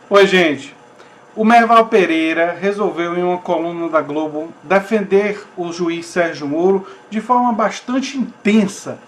Oi, gente. O Merval Pereira resolveu, em uma coluna da Globo, defender o juiz Sérgio Moro de forma bastante intensa.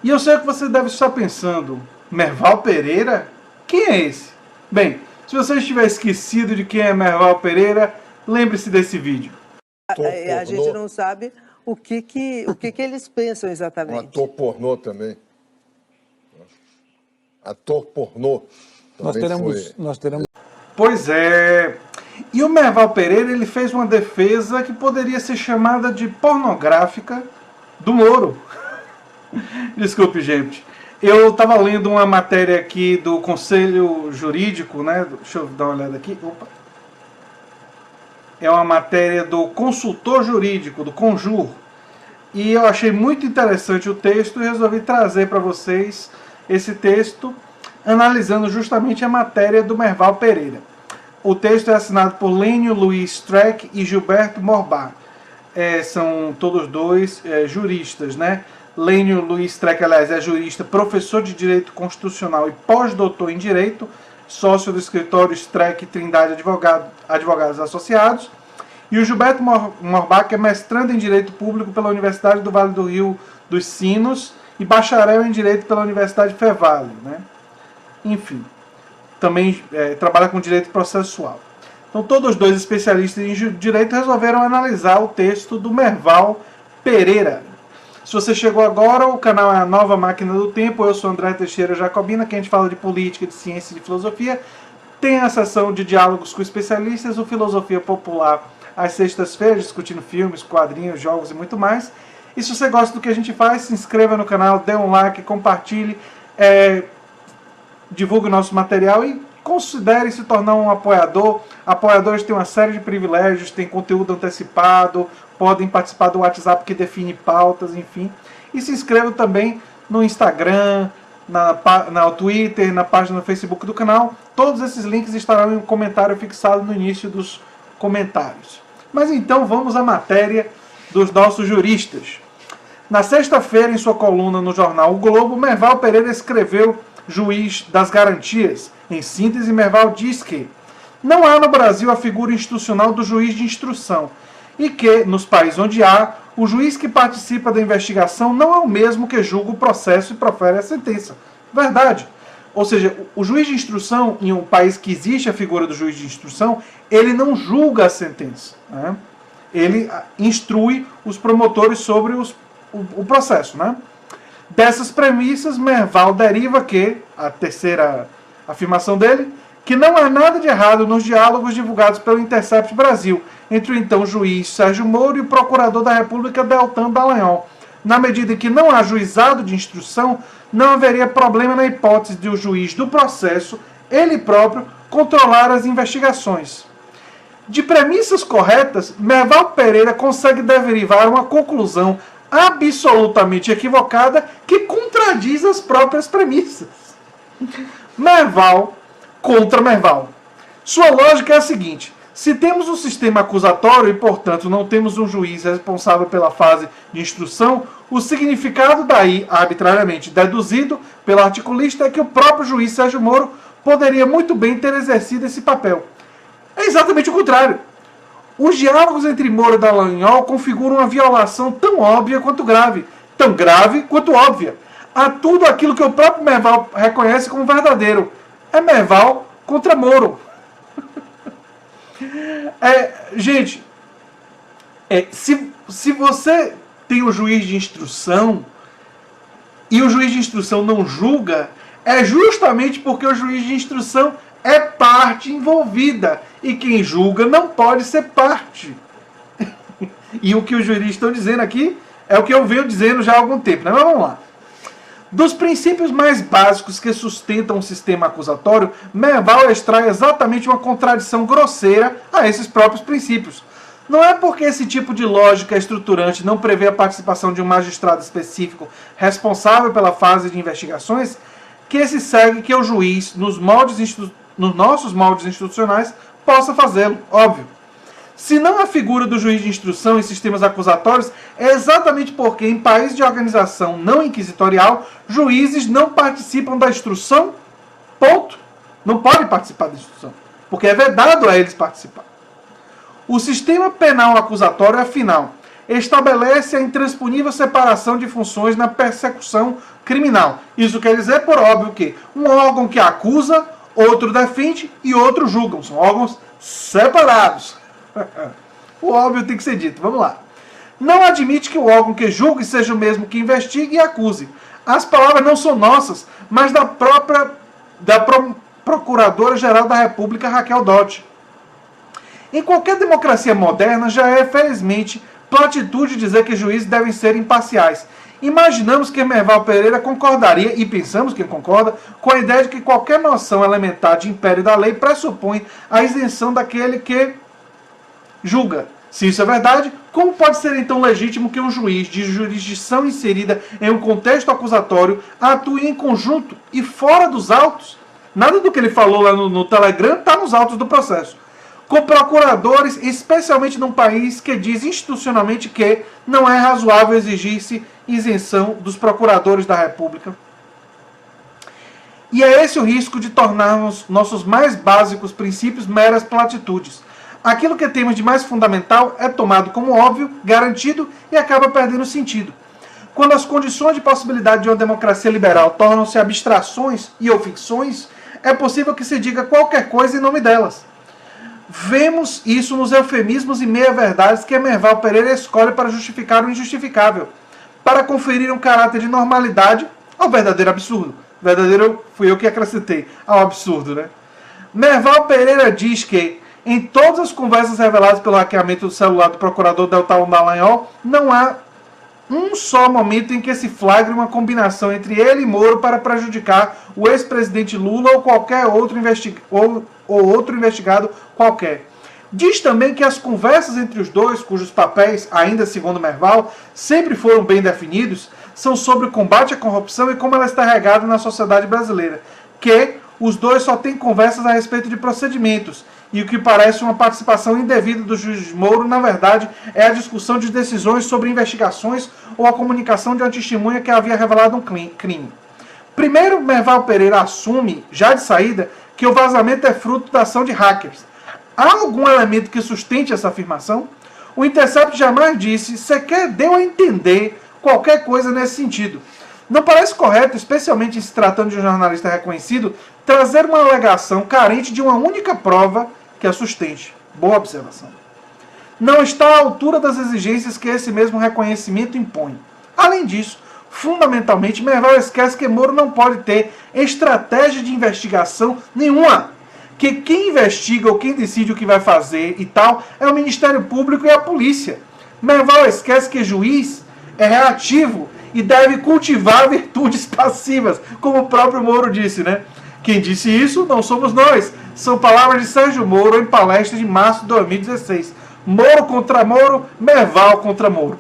E eu sei que você deve estar pensando, Merval Pereira? Quem é esse? Bem, se você estiver esquecido de quem é Merval Pereira, lembre-se desse vídeo. A gente não sabe o que eles pensam exatamente. Um ator pornô também. Ator pornô. Nós teremos. Pois é. E o Merval Pereira ele fez uma defesa que poderia ser chamada de pornográfica do Moro. Desculpe, gente. Eu estava lendo uma matéria aqui do Conselho Jurídico, né? Deixa eu dar uma olhada aqui. Opa. É uma matéria do consultor jurídico, do Conjur. E eu achei muito interessante o texto e resolvi trazer para vocês esse texto, analisando justamente a matéria do Merval Pereira. O texto é assinado por Lênio Luiz Streck e Gilberto Morbach. São todos dois juristas, né? Lênio Luiz Streck, aliás, é jurista, professor de Direito Constitucional e pós-doutor em Direito, sócio do escritório Streck Trindade Advogados Associados. E o Gilberto Morbach é mestrando em Direito Público pela Universidade do Vale do Rio dos Sinos e bacharel em Direito pela Universidade Fevale, né? Enfim, também trabalha com Direito Processual. Então, todos os dois especialistas em Direito resolveram analisar o texto do Merval Pereira. Se você chegou agora, o canal é a Nova Máquina do Tempo. Eu sou André Teixeira Jacobina, que a gente fala de política, de ciência e de filosofia. Tem a sessão de diálogos com especialistas, o Filosofia Popular, às sextas-feiras, discutindo filmes, quadrinhos, jogos e muito mais. E se você gosta do que a gente faz, se inscreva no canal, dê um like, compartilhe, divulgue o nosso material e considere se tornar um apoiador. Apoiadores têm uma série de privilégios, têm conteúdo antecipado, podem participar do WhatsApp que define pautas, enfim. E se inscreva também no Instagram, no Twitter, na página do Facebook do canal. Todos esses links estarão em um comentário fixado no início dos comentários. Mas então vamos à matéria dos nossos juristas. Na sexta-feira, em sua coluna no jornal O Globo, Merval Pereira escreveu Juiz das Garantias. Em síntese, Merval diz que não há no Brasil a figura institucional do juiz de instrução e que, nos países onde há, o juiz que participa da investigação não é o mesmo que julga o processo e profere a sentença. Verdade. Ou seja, o juiz de instrução, em um país que existe a figura do juiz de instrução, ele não julga a sentença, né? Ele instrui os promotores sobre o processo, né? Dessas premissas, Merval deriva que, a terceira afirmação dele, que não há nada de errado nos diálogos divulgados pelo Intercept Brasil entre o então juiz Sérgio Moro e o procurador da República Deltan Dallagnol. Na medida em que não há juizado de instrução, não haveria problema na hipótese de o juiz do processo, ele próprio, controlar as investigações. De premissas corretas, Merval Pereira consegue derivar uma conclusão absolutamente equivocada que contradiz as próprias premissas. Merval contra Merval. Sua lógica é a seguinte: se temos um sistema acusatório e, portanto, não temos um juiz responsável pela fase de instrução, o significado daí, arbitrariamente deduzido pelo articulista, é que o próprio juiz Sérgio Moro poderia muito bem ter exercido esse papel. É exatamente o contrário. Os diálogos entre Moro e Dallagnol configuram uma violação tão óbvia quanto grave, tão grave quanto óbvia, a tudo aquilo que o próprio Merval reconhece como verdadeiro. É Merval contra Moro. Gente, se você tem o juiz de instrução e o juiz de instrução não julga, é justamente porque o juiz de instrução é parte envolvida e quem julga não pode ser parte. E o que os juristas estão dizendo aqui é o que eu venho dizendo já há algum tempo, né? Mas vamos lá. Dos princípios mais básicos que sustentam o sistema acusatório, Merval extrai exatamente uma contradição grosseira a esses próprios princípios. Não é porque esse tipo de lógica estruturante não prevê a participação de um magistrado específico responsável pela fase de investigações que se segue que o juiz, nos nossos moldes institucionais, possa fazê-lo, óbvio. Se não a figura do juiz de instrução em sistemas acusatórios, é exatamente porque, em países de organização não inquisitorial, juízes não participam da instrução, ponto. Não podem participar da instrução. porque é vedado a eles participar. O sistema penal acusatório, afinal, estabelece a intransponível separação de funções na persecução criminal. Isso quer dizer, por óbvio, que um órgão que acusa, outro defende e outro julga. São órgãos separados. O óbvio tem que ser dito. Vamos lá. Não admite que o órgão que julgue seja o mesmo que investigue e acuse. As palavras não são nossas, mas da Procuradora-Geral da República, Raquel Dodge. Em qualquer democracia moderna, já é, felizmente, platitude dizer que juízes devem ser imparciais. Imaginamos que Merval Pereira concordaria, e pensamos que concorda, com a ideia de que qualquer noção elementar de império da lei pressupõe a isenção daquele que julga. Se isso é verdade, como pode ser então legítimo que um juiz de jurisdição inserida em um contexto acusatório atue em conjunto e fora dos autos? Nada do que ele falou lá no Telegram está nos autos do processo. Com procuradores, especialmente num país que diz institucionalmente que não é razoável exigir-se isenção dos procuradores da República. E é esse o risco de tornarmos nossos mais básicos princípios meras platitudes. Aquilo que temos de mais fundamental é tomado como óbvio, garantido e acaba perdendo sentido. Quando as condições de possibilidade de uma democracia liberal tornam-se abstrações e ou ficções, é possível que se diga qualquer coisa em nome delas. Vemos isso nos eufemismos e meia-verdades que Merval Pereira escolhe para justificar o injustificável, para conferir um caráter de normalidade ao verdadeiro absurdo. Verdadeiro fui eu que acrescentei ao absurdo, né? Merval Pereira diz que em todas as conversas reveladas pelo hackeamento do celular do procurador Deltan Dallagnol, não há um só momento em que se flagre uma combinação entre ele e Moro para prejudicar o ex-presidente Lula ou qualquer outro outro investigado qualquer. Diz também que as conversas entre os dois, cujos papéis, ainda segundo Merval, sempre foram bem definidos, são sobre o combate à corrupção e como ela está regada na sociedade brasileira, que os dois só têm conversas a respeito de procedimentos, e o que parece uma participação indevida do juiz Moro, na verdade, é a discussão de decisões sobre investigações ou a comunicação de uma testemunha que havia revelado um crime. Primeiro, Merval Pereira assume, já de saída, que o vazamento é fruto da ação de hackers. Há algum elemento que sustente essa afirmação? O Intercept jamais disse, sequer deu a entender qualquer coisa nesse sentido. Não parece correto, especialmente se tratando de um jornalista reconhecido, trazer uma alegação carente de uma única prova que a sustente. Boa observação. Não está à altura das exigências que esse mesmo reconhecimento impõe. Além disso, fundamentalmente, Merval esquece que Moro não pode ter estratégia de investigação nenhuma. Que quem investiga ou quem decide o que vai fazer e tal é o Ministério Público e a polícia. Merval esquece que juiz é reativo e deve cultivar virtudes passivas, como o próprio Moro disse, né? Quem disse isso não somos nós. São palavras de Sérgio Moro em palestra de março de 2016. Moro contra Moro, Merval contra Moro.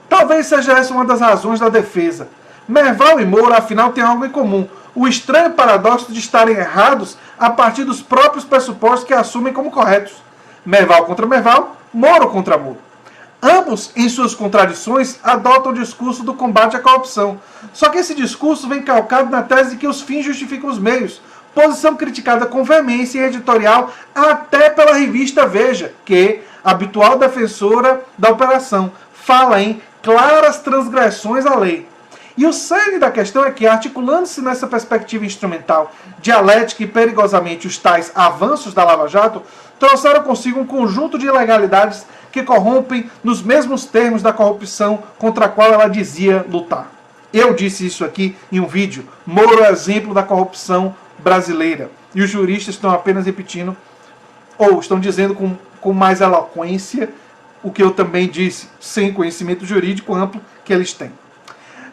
Talvez seja essa uma das razões da defesa. Merval e Moro, afinal, têm algo em comum. O estranho paradoxo de estarem errados a partir dos próprios pressupostos que assumem como corretos. Merval contra Merval, Moro contra Moro. Ambos, em suas contradições, adotam o discurso do combate à corrupção. Só que esse discurso vem calcado na tese de que os fins justificam os meios. Posição criticada com veemência em editorial até pela revista Veja, que, habitual defensora da operação, fala em claras transgressões à lei. E o cerne da questão é que, articulando-se nessa perspectiva instrumental, dialética e perigosamente os tais avanços da Lava Jato, trouxeram consigo um conjunto de ilegalidades que corrompem nos mesmos termos da corrupção contra a qual ela dizia lutar. Eu disse isso aqui em um vídeo. Moro é exemplo da corrupção brasileira. E os juristas estão apenas repetindo, ou estão dizendo com mais eloquência, o que eu também disse, sem conhecimento jurídico amplo que eles têm.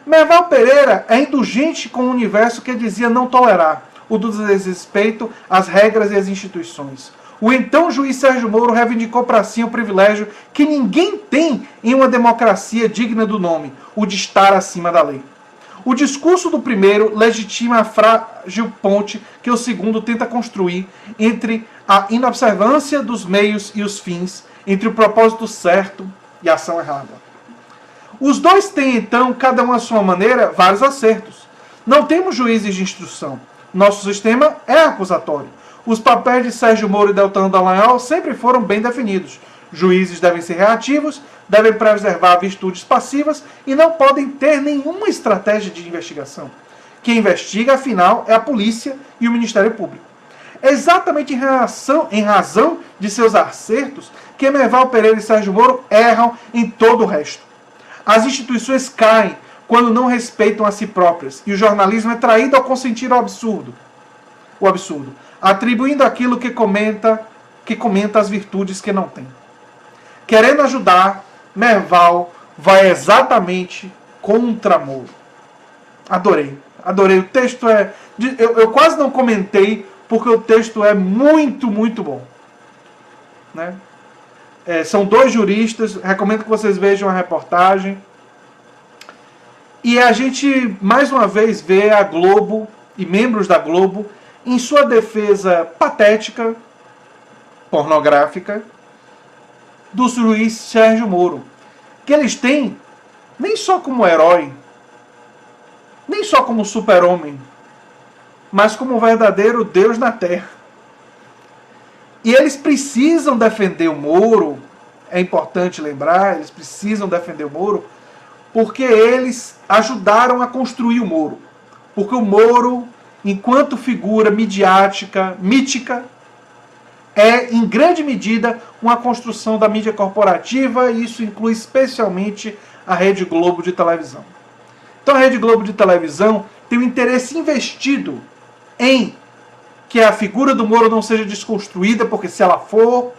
Merval Pereira é indulgente com o universo que dizia não tolerar, o do desrespeito às regras e às instituições. O então juiz Sérgio Moro reivindicou para si o privilégio que ninguém tem em uma democracia digna do nome, o de estar acima da lei. O discurso do primeiro legitima a frágil ponte que o segundo tenta construir entre a inobservância dos meios e os fins, entre o propósito certo e a ação errada. Os dois têm, então, cada um à sua maneira, vários acertos. Não temos juízes de instrução. Nosso sistema é acusatório. Os papéis de Sérgio Moro e Deltan Dallagnol sempre foram bem definidos. Juízes devem ser reativos, devem preservar virtudes passivas e não podem ter nenhuma estratégia de investigação. Quem investiga, afinal, é a polícia e o Ministério Público. É exatamente em razão de seus acertos que Emerval Pereira e Sérgio Moro erram em todo o resto. As instituições caem quando não respeitam a si próprias e o jornalismo é traído ao consentir o absurdo, atribuindo aquilo que comenta as virtudes que não tem. Querendo ajudar, Merval vai exatamente contra Moro. Adorei. O texto é... Eu quase não comentei, porque o texto é muito, muito bom. Né? São dois juristas, recomendo que vocês vejam a reportagem. E a gente, mais uma vez, vê a Globo e membros da Globo em sua defesa patética, pornográfica, do juiz Sérgio Moro, que eles têm nem só como herói, nem só como super-homem, mas como verdadeiro Deus na Terra. E eles precisam defender o Moro, é importante lembrar, eles precisam defender o Moro, porque eles ajudaram a construir o Moro. Porque o Moro, enquanto figura midiática, mítica, é, em grande medida, uma construção da mídia corporativa, e isso inclui especialmente a Rede Globo de televisão. Então a Rede Globo de televisão tem um interesse investido em que a figura do Moro não seja desconstruída, porque se ela for,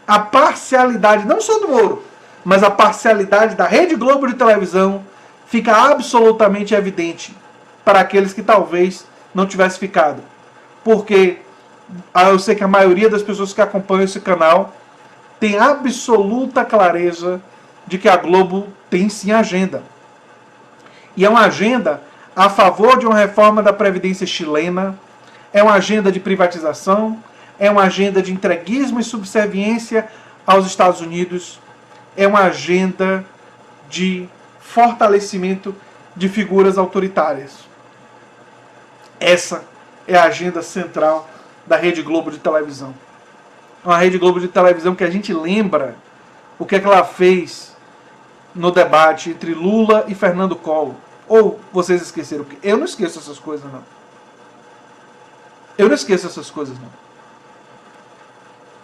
a parcialidade, não só do Moro, mas a parcialidade da Rede Globo de televisão fica absolutamente evidente para aqueles que talvez não tivessem ficado. Porque eu sei que a maioria das pessoas que acompanham esse canal tem absoluta clareza de que a Globo tem sim agenda. E é uma agenda a favor de uma reforma da Previdência chilena, é uma agenda de privatização, é uma agenda de entreguismo e subserviência aos Estados Unidos, é uma agenda de fortalecimento de figuras autoritárias. Essa é a agenda central da Rede Globo de televisão. Uma Rede Globo de televisão que a gente lembra o que é que ela fez no debate entre Lula e Fernando Collor. Ou vocês esqueceram? Eu não esqueço essas coisas, não. Eu não esqueço essas coisas, não.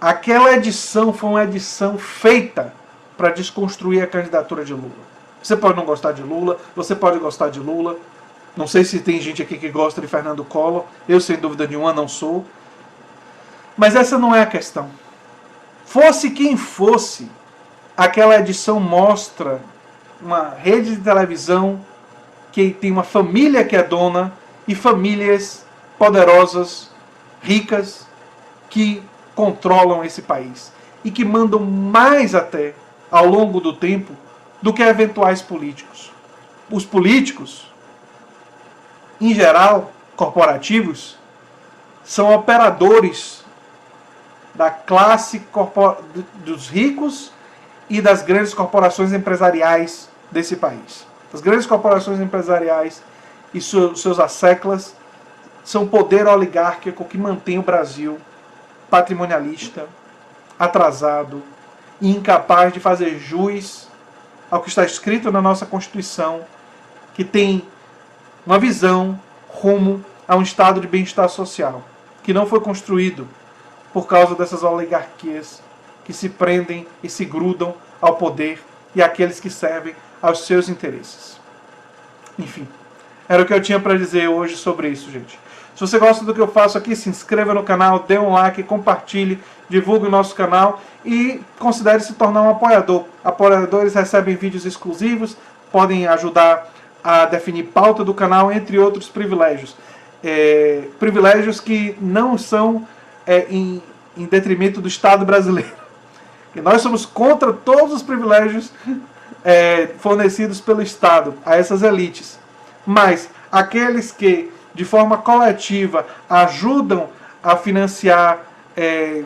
Aquela edição foi uma edição feita para desconstruir a candidatura de Lula. Você pode não gostar de Lula, você pode gostar de Lula. Não sei se tem gente aqui que gosta de Fernando Collor. Eu, sem dúvida nenhuma, não sou. Mas essa não é a questão. Fosse quem fosse, aquela edição mostra uma rede de televisão que tem uma família que é dona e famílias poderosas, ricas, que controlam esse país e que mandam mais até ao longo do tempo do que eventuais políticos. Os políticos, em geral, corporativos, são operadores da classe dos ricos e das grandes corporações empresariais desse país. As grandes corporações empresariais e seus asseclas são o poder oligárquico que mantém o Brasil patrimonialista, atrasado e incapaz de fazer jus ao que está escrito na nossa Constituição, que tem uma visão rumo a um estado de bem-estar social, que não foi construído por causa dessas oligarquias que se prendem e se grudam ao poder e àqueles que servem aos seus interesses. Enfim, era o que eu tinha para dizer hoje sobre isso, gente. Se você gosta do que eu faço aqui, se inscreva no canal, dê um like, compartilhe, divulgue o nosso canal e considere se tornar um apoiador. Apoiadores recebem vídeos exclusivos, podem ajudar a definir pauta do canal, entre outros privilégios. Privilégios que não são em detrimento do Estado brasileiro. E nós somos contra todos os privilégios fornecidos pelo Estado a essas elites. Mas aqueles que, de forma coletiva, ajudam a financiar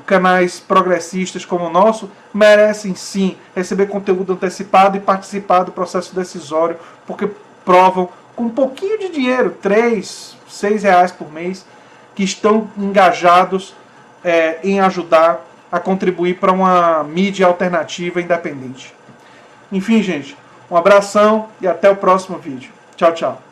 canais progressistas como o nosso, merecem sim receber conteúdo antecipado e participar do processo decisório, porque provam com um pouquinho de dinheiro, 3, 6 reais por mês, que estão engajados em ajudar a contribuir para uma mídia alternativa independente. Enfim, gente, um abração e até o próximo vídeo. Tchau, tchau.